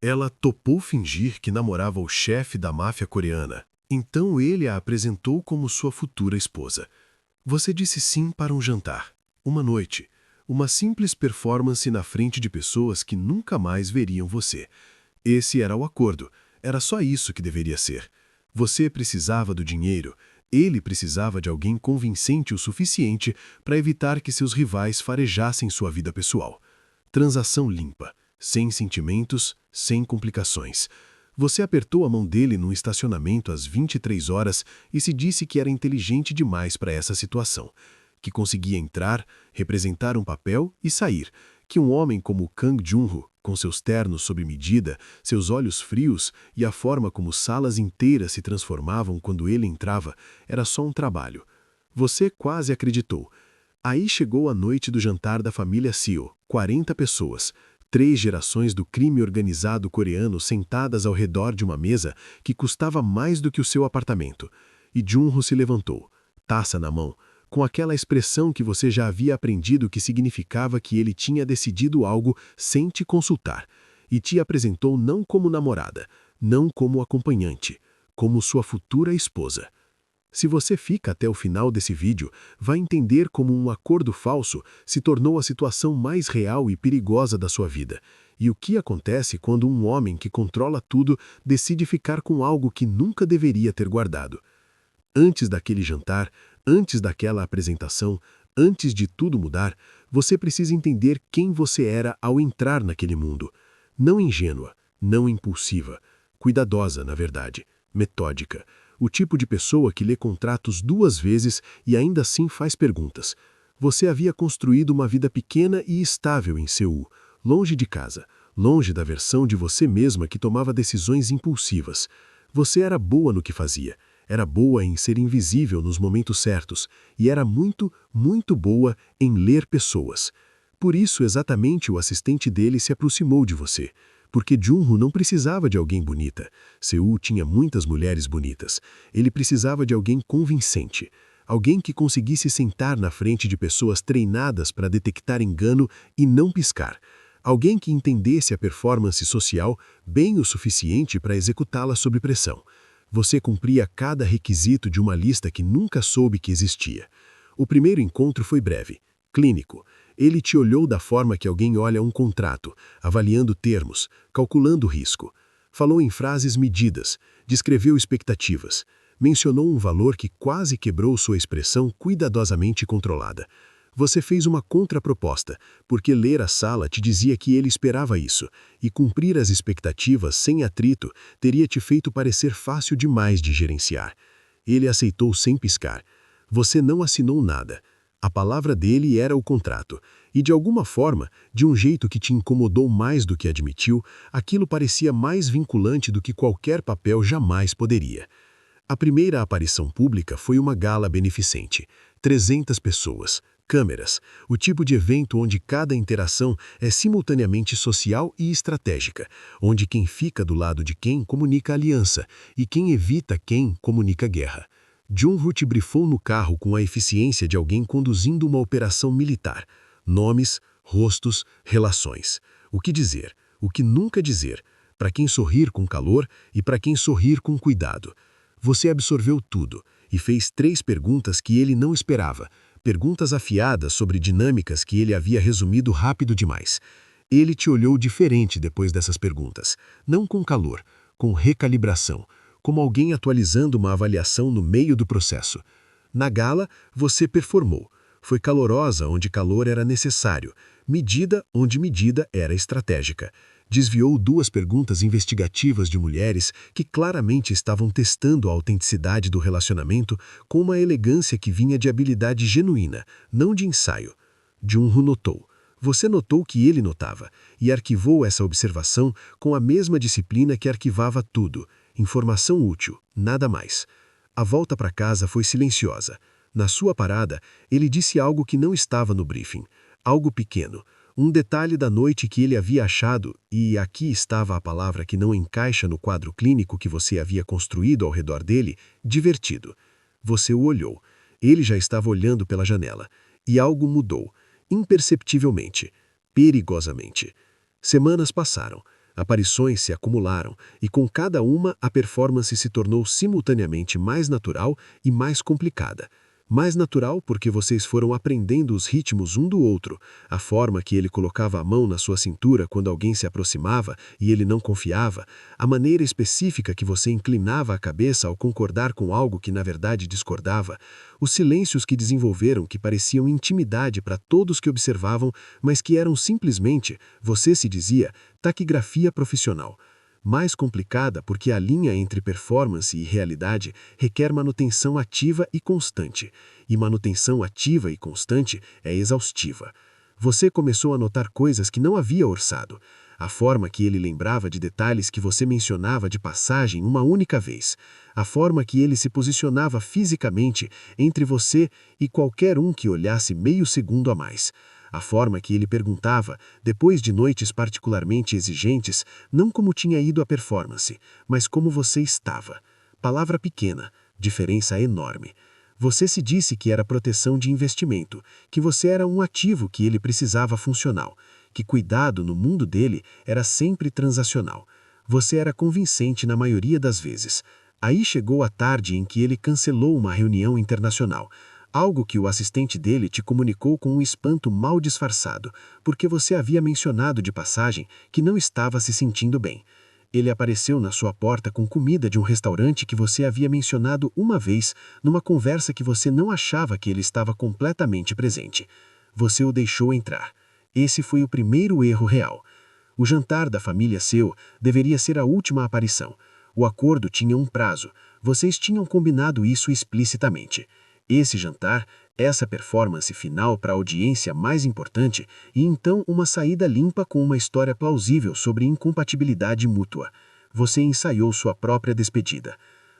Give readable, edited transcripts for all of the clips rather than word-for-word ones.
Ela topou fingir que namorava o chefe da máfia coreana. Então ele a apresentou como sua futura esposa. Você disse sim para um jantar, uma noite, uma simples performance na frente de pessoas que nunca mais veriam você. Esse era o acordo, era só isso que deveria ser. Você precisava do dinheiro, ele precisava de alguém convincente o suficiente para evitar que seus rivais farejassem sua vida pessoal. Transação limpa, sem sentimentos, sem complicações. Você apertou a mão dele num estacionamento às 23 horas e se disse que era inteligente demais para essa situação, que conseguia entrar, representar um papel e sair, que um homem como Kang Jun-ho, com seus ternos sob medida, seus olhos frios e a forma como salas inteiras se transformavam quando ele entrava, era só um trabalho. Você quase acreditou. Aí chegou a noite do jantar da família Seo, 40 pessoas, 3 gerações do crime organizado coreano sentadas ao redor de uma mesa que custava mais do que o seu apartamento. E Jun-ho se levantou, taça na mão, com aquela expressão que você já havia aprendido que significava que ele tinha decidido algo sem te consultar, e te apresentou não como namorada, não como acompanhante, como sua futura esposa. Se você fica até o final desse vídeo, vai entender como um acordo falso se tornou a situação mais real e perigosa da sua vida, e o que acontece quando um homem que controla tudo decide ficar com algo que nunca deveria ter guardado. Antes daquele jantar, antes daquela apresentação, antes de tudo mudar, você precisa entender quem você era ao entrar naquele mundo. Não ingênua, não impulsiva, cuidadosa, na verdade, metódica. O tipo de pessoa que lê contratos 2 vezes e ainda assim faz perguntas. Você havia construído uma vida pequena e estável em Seul, longe de casa, longe da versão de você mesma que tomava decisões impulsivas. Você era boa no que fazia, era boa em ser invisível nos momentos certos e era muito, muito boa em ler pessoas. Por isso, exatamente o assistente dele se aproximou de você. Porque Jun-ho não precisava de alguém bonita. Seul tinha muitas mulheres bonitas. Ele precisava de alguém convincente. Alguém que conseguisse sentar na frente de pessoas treinadas para detectar engano e não piscar. Alguém que entendesse a performance social bem o suficiente para executá-la sob pressão. Você cumpria cada requisito de uma lista que nunca soube que existia. O primeiro encontro foi breve, clínico. Ele te olhou da forma que alguém olha um contrato, avaliando termos, calculando o risco. Falou em frases medidas, descreveu expectativas. Mencionou um valor que quase quebrou sua expressão cuidadosamente controlada. Você fez uma contraproposta, porque ler a sala te dizia que ele esperava isso, e cumprir as expectativas sem atrito teria te feito parecer fácil demais de gerenciar. Ele aceitou sem piscar. Você não assinou nada. A palavra dele era o contrato, e de alguma forma, de um jeito que te incomodou mais do que admitiu, aquilo parecia mais vinculante do que qualquer papel jamais poderia. A primeira aparição pública foi uma gala beneficente. 300 pessoas, câmeras, o tipo de evento onde cada interação é simultaneamente social e estratégica, onde quem fica do lado de quem comunica aliança, e quem evita quem comunica guerra. Jun-ho te brifou no carro com a eficiência de alguém conduzindo uma operação militar. Nomes, rostos, relações. O que dizer, o que nunca dizer, para quem sorrir com calor e para quem sorrir com cuidado. Você absorveu tudo e fez 3 perguntas que ele não esperava, perguntas afiadas sobre dinâmicas que ele havia resumido rápido demais. Ele te olhou diferente depois dessas perguntas, não com calor, com recalibração, como alguém atualizando uma avaliação no meio do processo. Na gala, você performou. Foi calorosa onde calor era necessário, medida onde medida era estratégica. Desviou 2 perguntas investigativas de mulheres que claramente estavam testando a autenticidade do relacionamento com uma elegância que vinha de habilidade genuína, não de ensaio. Jun-ho notou. Você notou que ele notava, e arquivou essa observação com a mesma disciplina que arquivava tudo. Informação útil, nada mais. A volta para casa foi silenciosa. Na sua parada, ele disse algo que não estava no briefing. Algo pequeno. Um detalhe da noite que ele havia achado, e aqui estava a palavra que não encaixa no quadro clínico que você havia construído ao redor dele, divertido. Você o olhou. Ele já estava olhando pela janela. E algo mudou. Imperceptivelmente. Perigosamente. Semanas passaram. Aparições se acumularam, e com cada uma a performance se tornou simultaneamente mais natural e mais complicada. Mais natural porque vocês foram aprendendo os ritmos um do outro, a forma que ele colocava a mão na sua cintura quando alguém se aproximava e ele não confiava, a maneira específica que você inclinava a cabeça ao concordar com algo que na verdade discordava, os silêncios que desenvolveram que pareciam intimidade para todos que observavam, mas que eram simplesmente, você se dizia, taquigrafia profissional. Mais complicada porque a linha entre performance e realidade requer manutenção ativa e constante, e manutenção ativa e constante é exaustiva. Você começou a notar coisas que não havia orçado, a forma que ele lembrava de detalhes que você mencionava de passagem uma única vez, a forma que ele se posicionava fisicamente entre você e qualquer um que olhasse meio segundo a mais. A forma que ele perguntava, depois de noites particularmente exigentes, não como tinha ido a performance, mas como você estava. Palavra pequena, diferença enorme. Você se disse que era proteção de investimento, que você era um ativo que ele precisava funcional, que cuidado no mundo dele era sempre transacional. Você era convincente na maioria das vezes. Aí chegou a tarde em que ele cancelou uma reunião internacional, algo que o assistente dele te comunicou com um espanto mal disfarçado, porque você havia mencionado de passagem que não estava se sentindo bem. Ele apareceu na sua porta com comida de um restaurante que você havia mencionado uma vez, numa conversa que você não achava que ele estava completamente presente. Você o deixou entrar. Esse foi o primeiro erro real. O jantar da família seu deveria ser a última aparição. O acordo tinha um prazo. Vocês tinham combinado isso explicitamente. Esse jantar, essa performance final para a audiência mais importante e então uma saída limpa com uma história plausível sobre incompatibilidade mútua. Você ensaiou sua própria despedida.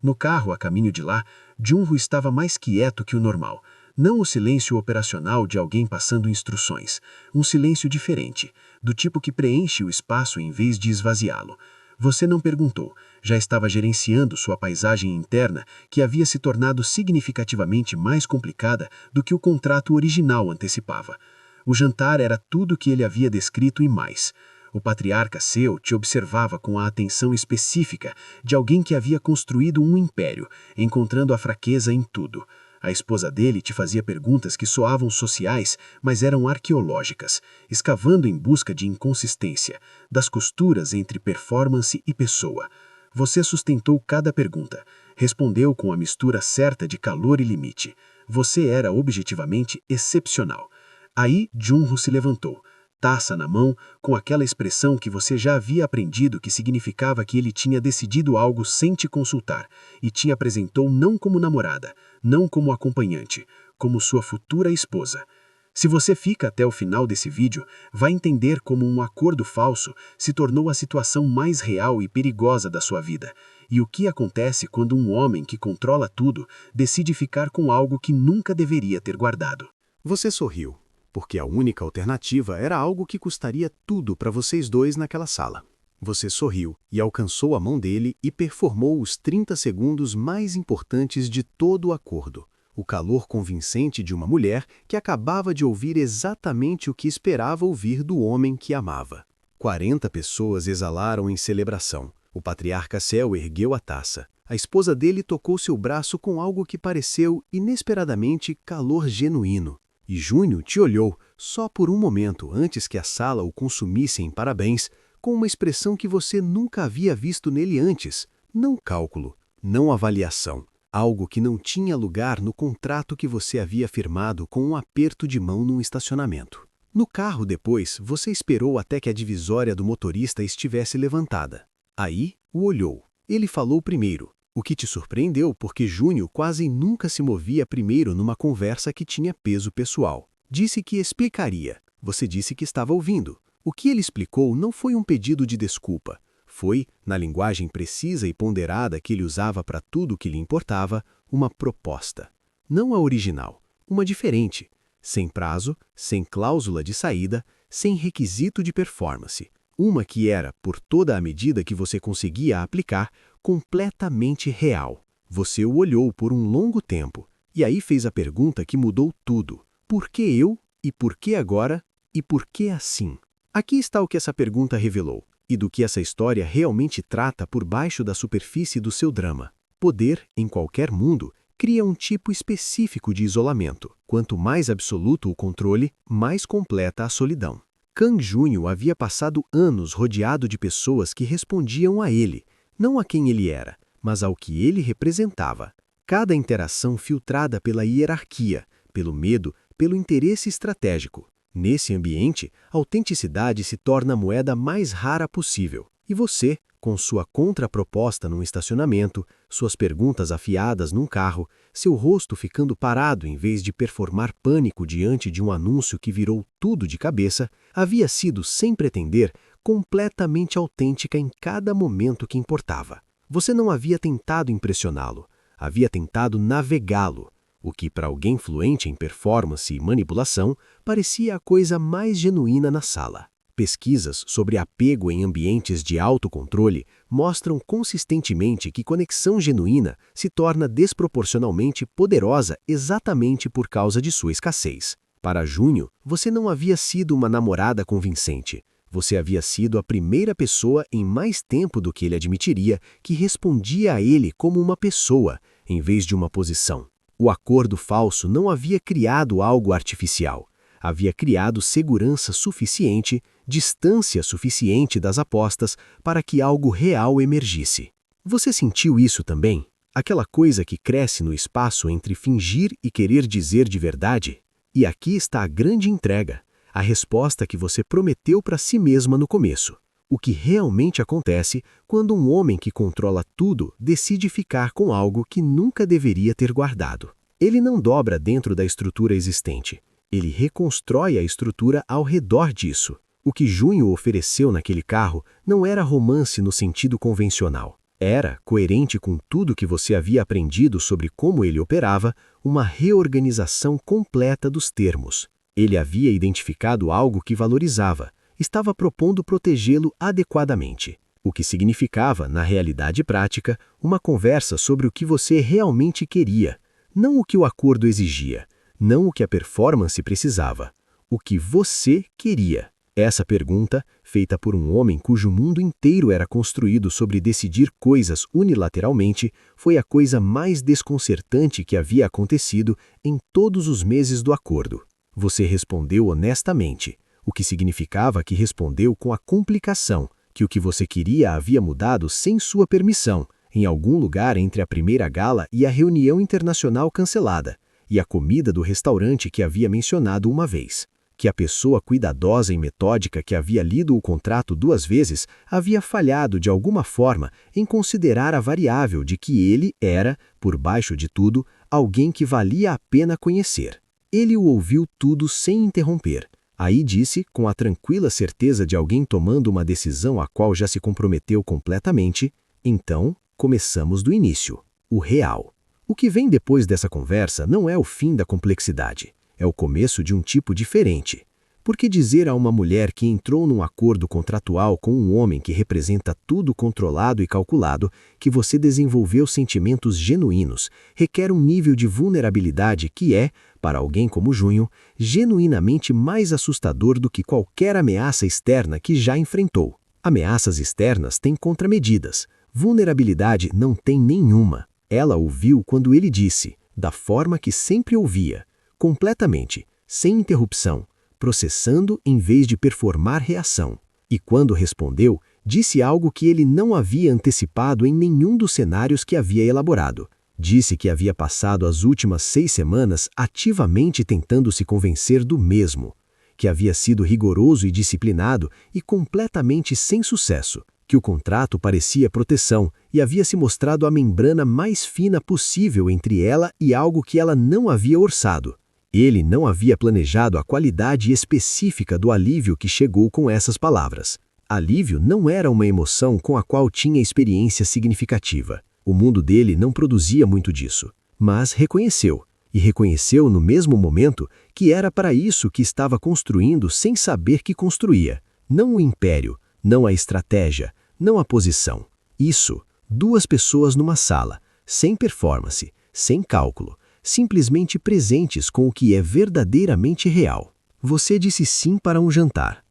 No carro a caminho de lá, Junho estava mais quieto que o normal. Não o silêncio operacional de alguém passando instruções. Um silêncio diferente, do tipo que preenche o espaço em vez de esvaziá-lo. Você não perguntou, já estava gerenciando sua paisagem interna, que havia se tornado significativamente mais complicada do que o contrato original antecipava. O jantar era tudo o que ele havia descrito e mais. O patriarca seu te observava com a atenção específica de alguém que havia construído um império, encontrando a fraqueza em tudo. A esposa dele te fazia perguntas que soavam sociais, mas eram arqueológicas, escavando em busca de inconsistência, das costuras entre performance e pessoa. Você sustentou cada pergunta, respondeu com a mistura certa de calor e limite. Você era objetivamente excepcional. Aí Junho se levantou, taça na mão, com aquela expressão que você já havia aprendido que significava que ele tinha decidido algo sem te consultar, e te apresentou não como namorada, não como acompanhante, como sua futura esposa. Se você fica até o final desse vídeo, vai entender como um acordo falso se tornou a situação mais real e perigosa da sua vida, e o que acontece quando um homem que controla tudo decide ficar com algo que nunca deveria ter guardado. Você sorriu, porque a única alternativa era algo que custaria tudo para vocês dois naquela sala. Você sorriu e alcançou a mão dele e performou os 30 segundos mais importantes de todo o acordo. O calor convincente de uma mulher que acabava de ouvir exatamente o que esperava ouvir do homem que amava. 40 pessoas exalaram em celebração. O patriarca Céu ergueu a taça. A esposa dele tocou seu braço com algo que pareceu, inesperadamente, calor genuíno. E Junho te olhou, só por um momento antes que a sala o consumisse em parabéns, com uma expressão que você nunca havia visto nele antes. Não cálculo, não avaliação. Algo que não tinha lugar no contrato que você havia firmado com um aperto de mão num estacionamento. No carro depois, você esperou até que a divisória do motorista estivesse levantada. Aí, o olhou. Ele falou primeiro, o que te surpreendeu porque Junho quase nunca se movia primeiro numa conversa que tinha peso pessoal. Disse que explicaria. Você disse que estava ouvindo. O que ele explicou não foi um pedido de desculpa. Foi, na linguagem precisa e ponderada que ele usava para tudo o que lhe importava, uma proposta. Não a original, uma diferente, sem prazo, sem cláusula de saída, sem requisito de performance. Uma que era, por toda a medida que você conseguia aplicar, completamente real. Você o olhou por um longo tempo, e aí fez a pergunta que mudou tudo. Por que eu? E por que agora? E por que assim? Aqui está o que essa pergunta revelou. e do que essa história realmente trata por baixo da superfície do seu drama. Poder, em qualquer mundo, cria um tipo específico de isolamento. Quanto mais absoluto o controle, mais completa a solidão. Kang Junho havia passado anos rodeado de pessoas que respondiam a ele, não a quem ele era, mas ao que ele representava. Cada interação filtrada pela hierarquia, pelo medo, pelo interesse estratégico. Nesse ambiente, a autenticidade se torna a moeda mais rara possível. E você, com sua contraproposta num estacionamento, suas perguntas afiadas num carro, seu rosto ficando parado em vez de performar pânico diante de um anúncio que virou tudo de cabeça, havia sido, sem pretender, completamente autêntica em cada momento que importava. Você não havia tentado impressioná-lo, havia tentado navegá-lo, o que para alguém fluente em performance e manipulação parecia a coisa mais genuína na sala. Pesquisas sobre apego em ambientes de autocontrole mostram consistentemente que conexão genuína se torna desproporcionalmente poderosa exatamente por causa de sua escassez. Para Junho, você não havia sido uma namorada convincente. Você havia sido a primeira pessoa em mais tempo do que ele admitiria que respondia a ele como uma pessoa, em vez de uma posição. O acordo falso não havia criado algo artificial. Havia criado segurança suficiente, distância suficiente das apostas para que algo real emergisse. Você sentiu isso também? Aquela coisa que cresce no espaço entre fingir e querer dizer de verdade? E aqui está a grande entrega, a resposta que você prometeu para si mesma no começo. O que realmente acontece quando um homem que controla tudo decide ficar com algo que nunca deveria ter guardado. Ele não dobra dentro da estrutura existente. Ele reconstrói a estrutura ao redor disso. O que Junho ofereceu naquele carro não era romance no sentido convencional. Era, coerente com tudo que você havia aprendido sobre como ele operava, uma reorganização completa dos termos. Ele havia identificado algo que valorizava, estava propondo protegê-lo adequadamente, o que significava, na realidade prática, uma conversa sobre o que você realmente queria, não o que o acordo exigia, não o que a performance precisava, o que você queria. Essa pergunta, feita por um homem cujo mundo inteiro era construído sobre decidir coisas unilateralmente, foi a coisa mais desconcertante que havia acontecido em todos os meses do acordo. Você respondeu honestamente, o que significava que respondeu com a complicação, que o que você queria havia mudado sem sua permissão, em algum lugar entre a primeira gala e a reunião internacional cancelada, e a comida do restaurante que havia mencionado uma vez. Que a pessoa cuidadosa e metódica que havia lido o contrato 2 vezes havia falhado de alguma forma em considerar a variável de que ele era, por baixo de tudo, alguém que valia a pena conhecer. Ele o ouviu tudo sem interromper. Aí disse, com a tranquila certeza de alguém tomando uma decisão a qual já se comprometeu completamente, então, começamos do início, o real. O que vem depois dessa conversa não é o fim da complexidade, é o começo de um tipo diferente. Porque dizer a uma mulher que entrou num acordo contratual com um homem que representa tudo controlado e calculado, que você desenvolveu sentimentos genuínos, requer um nível de vulnerabilidade que é, para alguém como Junho, genuinamente mais assustador do que qualquer ameaça externa que já enfrentou. Ameaças externas têm contramedidas, vulnerabilidade não tem nenhuma. Ela ouviu quando ele disse, da forma que sempre ouvia, completamente, sem interrupção, processando em vez de performar reação. E quando respondeu, disse algo que ele não havia antecipado em nenhum dos cenários que havia elaborado. Disse que havia passado as últimas 6 semanas ativamente tentando se convencer do mesmo, que havia sido rigoroso e disciplinado e completamente sem sucesso, que o contrato parecia proteção e havia se mostrado a membrana mais fina possível entre ela e algo que ela não havia orçado. Ele não havia planejado a qualidade específica do alívio que chegou com essas palavras. Alívio não era uma emoção com a qual tinha experiência significativa. O mundo dele não produzia muito disso, mas reconheceu, e reconheceu no mesmo momento que era para isso que estava construindo sem saber que construía. Não o império, não a estratégia, não a posição. Isso, 2 pessoas numa sala, sem performance, sem cálculo, simplesmente presentes com o que é verdadeiramente real. Você disse sim para um jantar.